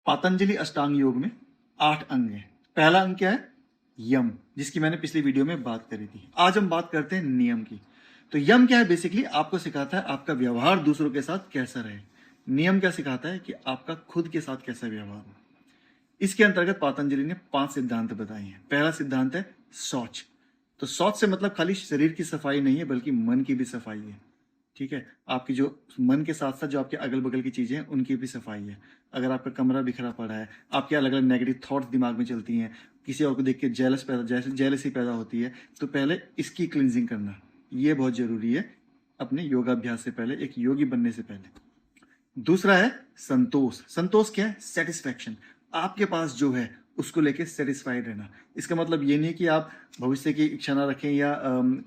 पातंजलि अष्टांग योग में 8 अंग हैं। पहला अंग क्या है? यम, जिसकी मैंने पिछली वीडियो में बात करी थी। आज हम बात करते हैं नियम की। तो यम क्या है? बेसिकली आपको सिखाता है आपका व्यवहार दूसरों के साथ कैसा रहे। नियम क्या सिखाता है कि आपका खुद के साथ कैसा व्यवहार हो। इसके अंतर्गत पातंजलि ने 5 सिद्धांत बताए हैं। पहला सिद्धांत है शौच। तो शौच से मतलब खाली शरीर की सफाई नहीं है, बल्कि मन की भी सफाई है। ठीक है, आपकी जो मन के साथ साथ जो आपके अगल बगल की चीजें हैं उनकी भी सफाई है। अगर आपका कमरा बिखरा पड़ा है, आपके अलग अलग नेगेटिव थॉट्स दिमाग में चलती हैं, किसी और को देख के जेलसी पैदा होती है, तो पहले इसकी क्लिनजिंग करना ये बहुत जरूरी है अपने योगाभ्यास से पहले, एक योगी बनने से पहले। दूसरा है संतोष। संतोष क्या है? सेटिस्फैक्शन। आपके पास जो है उसको लेके सेटिस्फाइड रहना। इसका मतलब ये नहीं कि आप भविष्य की इच्छा ना रखें या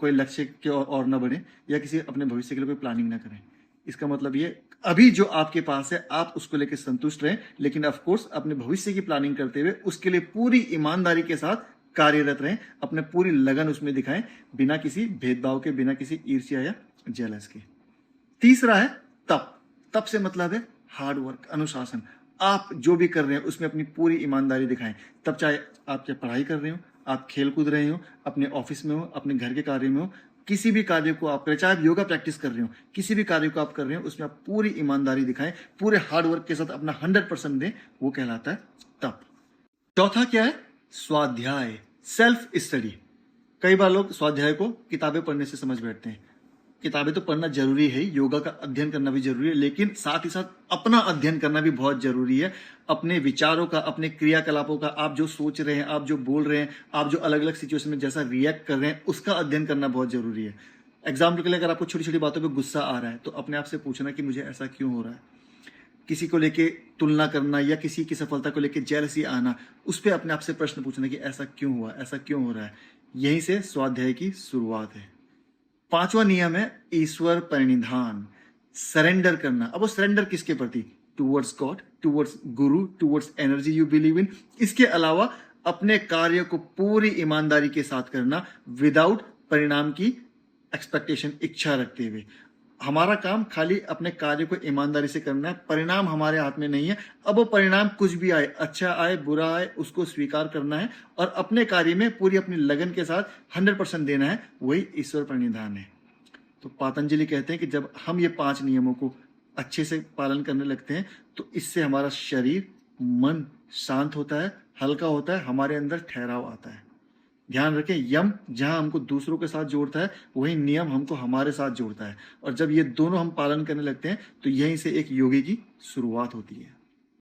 कोई लक्ष्य के और ना बढ़े या किसी अपने भविष्य के लिए कोई प्लानिंग ना करें। इसका मतलब ये अभी जो आपके पास है आप उसको लेके संतुष्ट रहें, लेकिन ऑफ कोर्स अपने भविष्य की प्लानिंग करते हुए उसके लिए पूरी ईमानदारी के साथ कार्यरत रहें, अपने पूरी लगन उसमें दिखाएं, बिना किसी भेदभाव के, बिना किसी ईर्ष्या या जेलस के। तीसरा है तप। तप से मतलब है हार्ड वर्क, अनुशासन। आप जो भी कर रहे हैं उसमें अपनी पूरी ईमानदारी दिखाएं। तब चाहे आप पढ़ाई कर रहे हो, आप खेल कूद रहे हो, अपने ऑफिस में हो, अपने घर के कार्य में हो, किसी भी कार्य को आप करें, चाहे आप योगा प्रैक्टिस कर रहे हो, किसी भी कार्य को आप कर रहे हो उसमें आप पूरी ईमानदारी दिखाएं, पूरे हार्ड वर्क के साथ अपना 100% दें, वो कहलाता है तप। चौथा क्या है? स्वाध्याय, सेल्फ स्टडी। कई बार लोग स्वाध्याय को किताबें पढ़ने से समझ बैठते हैं। किताबें तो पढ़ना जरूरी है, योगा का अध्ययन करना भी जरूरी है, लेकिन साथ ही साथ अपना अध्ययन करना भी बहुत जरूरी है। अपने विचारों का, अपने क्रियाकलापों का, आप जो सोच रहे हैं, आप जो बोल रहे हैं, आप जो अलग अलग सिचुएशन में जैसा रिएक्ट कर रहे हैं, उसका अध्ययन करना बहुत जरूरी है। एग्जाम्पल के लिए अगर आपको छोटी छोटी बातों पर गुस्सा आ रहा है तो अपने आप से पूछना कि मुझे ऐसा क्यों हो रहा है। किसी को लेके तुलना करना या किसी की सफलता को लेके जेलसी आना, उस पर अपने आप से प्रश्न पूछना कि ऐसा क्यों हुआ, ऐसा क्यों हो रहा है। यहीं से स्वाध्याय की शुरुआत है। पांचवा नियम है ईश्वर परिनिधान, सरेंडर करना। अब वो सरेंडर किसके प्रति? Towards God, towards Guru, towards energy you believe in. इसके अलावा अपने कार्य को पूरी ईमानदारी के साथ करना, विदाउट परिणाम की एक्सपेक्टेशन, इच्छा रखते हुए। हमारा काम खाली अपने कार्य को ईमानदारी से करना है, परिणाम हमारे हाथ में नहीं है। अब वो परिणाम कुछ भी आए, अच्छा आए बुरा आए, उसको स्वीकार करना है और अपने कार्य में पूरी अपनी लगन के साथ 100% देना है। वही ईश्वर परिनिधान है। तो पातंजलि कहते हैं कि जब हम ये 5 नियमों को अच्छे से पालन करने लगते हैं तो इससे हमारा शरीर, मन शांत होता है, हल्का होता है, हमारे अंदर ठहराव आता है। ध्यान रखें, यम जहां हमको दूसरों के साथ जोड़ता है, वही नियम हमको हमारे साथ जोड़ता है। और जब ये दोनों हम पालन करने लगते हैं तो यहीं से एक योगी की शुरुआत होती है।